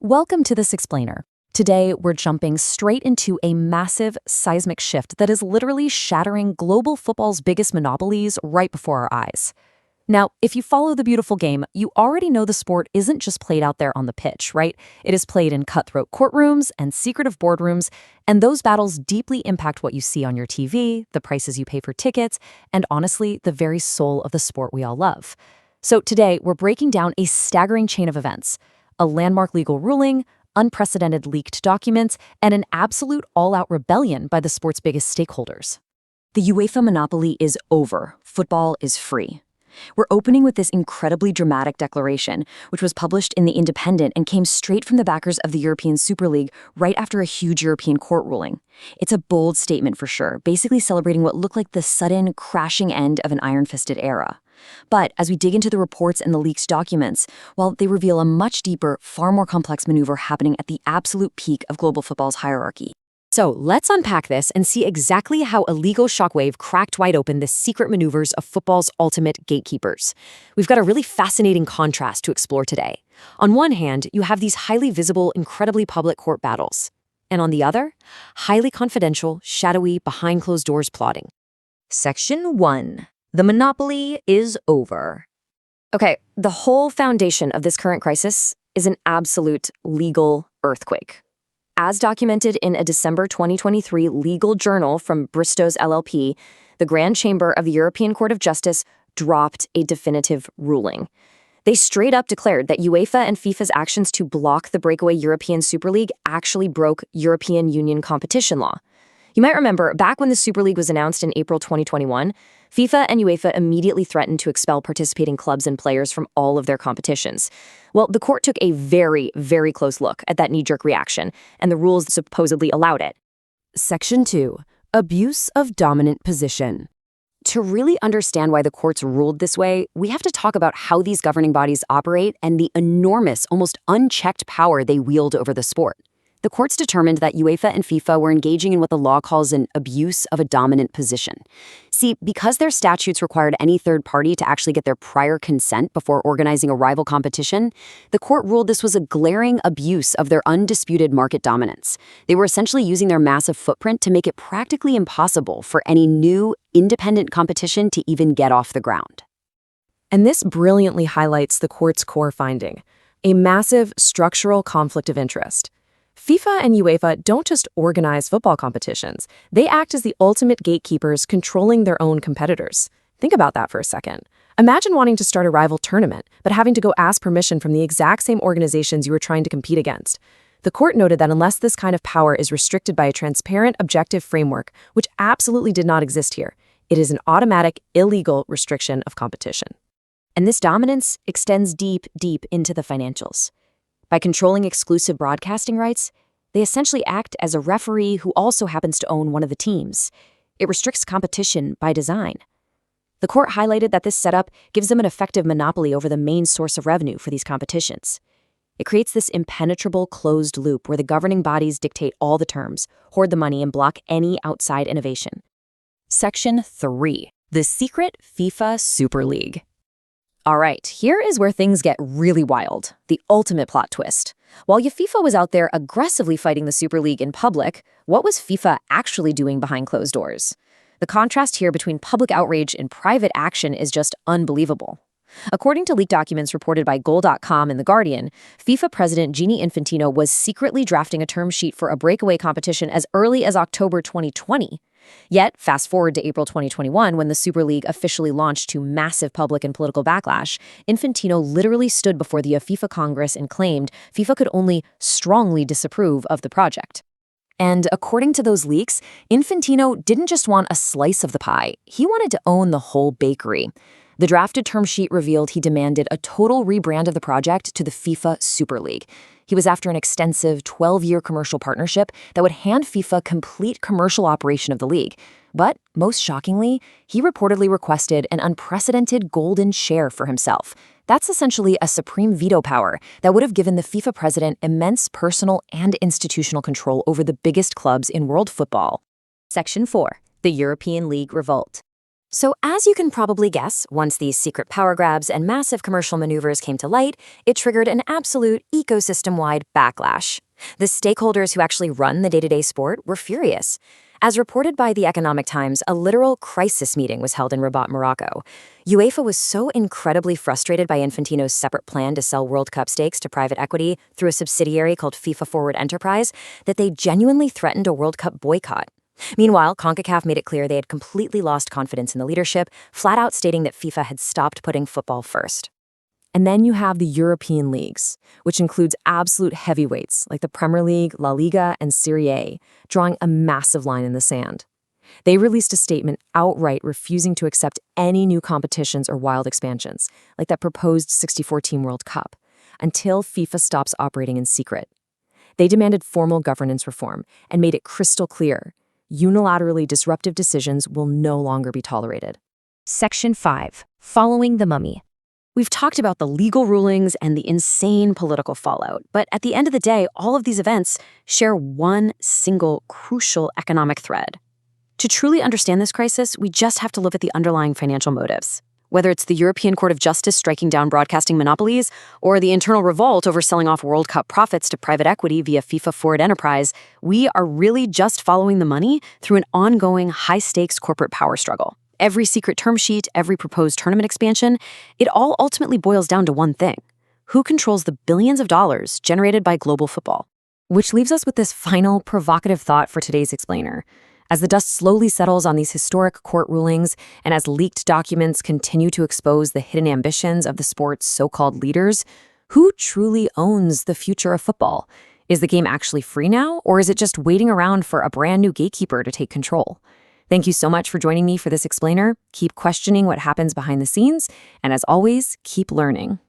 Welcome to this explainer. Today, we're jumping straight into a massive seismic shift that is literally shattering global football's biggest monopolies right before our eyes. Now, if you follow the beautiful game, you already know the sport isn't just played out there on the pitch, right? It is played in cutthroat courtrooms and secretive boardrooms, and those battles deeply impact what you see on your TV, the prices you pay for tickets, and honestly, the very soul of the sport we all love. So today, we're breaking down a staggering chain of events: a landmark legal ruling, unprecedented leaked documents, and an absolute all-out rebellion by the sport's biggest stakeholders. The UEFA monopoly is over. Football is free. We're opening with this incredibly dramatic declaration, which was published in The Independent and came straight from the backers of the European Super League right after a huge European court ruling. It's a bold statement for sure, basically celebrating what looked like the sudden, crashing end of an iron-fisted era. But as we dig into the reports and the leaked documents, well, they reveal a much deeper, far more complex maneuver happening at the absolute peak of global football's hierarchy. So let's unpack this and see exactly how a legal shockwave cracked wide open the secret maneuvers of football's ultimate gatekeepers. We've got a really fascinating contrast to explore today. On one hand, you have these highly visible, incredibly public court battles. And on the other, highly confidential, shadowy, behind-closed-doors plotting. Section 1. The monopoly is over. Okay, the whole foundation of this current crisis is an absolute legal earthquake. As documented in a December 2023 legal journal from Bristow's LLP, the Grand Chamber of the European Court of Justice dropped a definitive ruling. They straight up declared that UEFA and FIFA's actions to block the breakaway European Super League actually broke European Union competition law. You might remember, back when the Super League was announced in April 2021, FIFA and UEFA immediately threatened to expel participating clubs and players from all of their competitions. Well, the court took a very, very close look at that knee-jerk reaction, and the rules supposedly allowed it. Section 2. Abuse of dominant position. To really understand why the courts ruled this way, we have to talk about how these governing bodies operate and the enormous, almost unchecked power they wield over the sport. The courts determined that UEFA and FIFA were engaging in what the law calls an abuse of a dominant position. See, because their statutes required any third party to actually get their prior consent before organizing a rival competition, the court ruled this was a glaring abuse of their undisputed market dominance. They were essentially using their massive footprint to make it practically impossible for any new, independent competition to even get off the ground. And this brilliantly highlights the court's core finding: a massive structural conflict of interest. FIFA and UEFA don't just organize football competitions. They act as the ultimate gatekeepers, controlling their own competitors. Think about that for a second. Imagine wanting to start a rival tournament, but having to go ask permission from the exact same organizations you were trying to compete against. The court noted that unless this kind of power is restricted by a transparent, objective framework, which absolutely did not exist here, it is an automatic, illegal restriction of competition. And this dominance extends deep, deep into the financials. By controlling exclusive broadcasting rights, they essentially act as a referee who also happens to own one of the teams. It restricts competition by design. The court highlighted that this setup gives them an effective monopoly over the main source of revenue for these competitions. It creates this impenetrable closed loop where the governing bodies dictate all the terms, hoard the money, and block any outside innovation. Section 3. The secret FIFA Super League. All right, here is where things get really wild, the ultimate plot twist. While FIFA was out there aggressively fighting the Super League in public, what was FIFA actually doing behind closed doors? The contrast here between public outrage and private action is just unbelievable. According to leaked documents reported by Goal.com and The Guardian, FIFA president Gianni Infantino was secretly drafting a term sheet for a breakaway competition as early as October 2020. Yet, fast forward to April 2021, when the Super League officially launched to massive public and political backlash, Infantino literally stood before the FIFA Congress and claimed FIFA could only strongly disapprove of the project. And according to those leaks, Infantino didn't just want a slice of the pie, he wanted to own the whole bakery. The drafted term sheet revealed he demanded a total rebrand of the project to the FIFA Super League. He was after an extensive 12-year commercial partnership that would hand FIFA complete commercial operation of the league. But, most shockingly, he reportedly requested an unprecedented golden share for himself. That's essentially a supreme veto power that would have given the FIFA president immense personal and institutional control over the biggest clubs in world football. Section 4. The European League Revolt. So, as you can probably guess, once these secret power grabs and massive commercial maneuvers came to light, it triggered an absolute ecosystem-wide backlash. The stakeholders who actually run the day-to-day sport were furious. As reported by the Economic Times, a literal crisis meeting was held in Rabat, Morocco. UEFA was so incredibly frustrated by Infantino's separate plan to sell World Cup stakes to private equity through a subsidiary called FIFA Forward Enterprise that they genuinely threatened a World Cup boycott. Meanwhile, CONCACAF made it clear they had completely lost confidence in the leadership, flat out stating that FIFA had stopped putting football first. And then you have the European leagues, which includes absolute heavyweights like the Premier League, La Liga, and Serie A, drawing a massive line in the sand. They released a statement outright refusing to accept any new competitions or wild expansions, like that proposed 64-team World Cup, until FIFA stops operating in secret. They demanded formal governance reform and made it crystal clear: unilaterally disruptive decisions will no longer be tolerated. Section 5. Following the mummy. We've talked about the legal rulings and the insane political fallout, but at the end of the day, all of these events share one single crucial economic thread. To truly understand this crisis, we just have to look at the underlying financial motives. Whether it's the European Court of Justice striking down broadcasting monopolies, or the internal revolt over selling off World Cup profits to private equity via FIFA Forward Enterprise, we are really just following the money through an ongoing high-stakes corporate power struggle. Every secret term sheet, every proposed tournament expansion, it all ultimately boils down to one thing: who controls the billions of dollars generated by global football? Which leaves us with this final provocative thought for today's explainer. As the dust slowly settles on these historic court rulings, and as leaked documents continue to expose the hidden ambitions of the sport's so-called leaders, who truly owns the future of football? Is the game actually free now, or is it just waiting around for a brand new gatekeeper to take control? Thank you so much for joining me for this explainer. Keep questioning what happens behind the scenes, and as always, keep learning.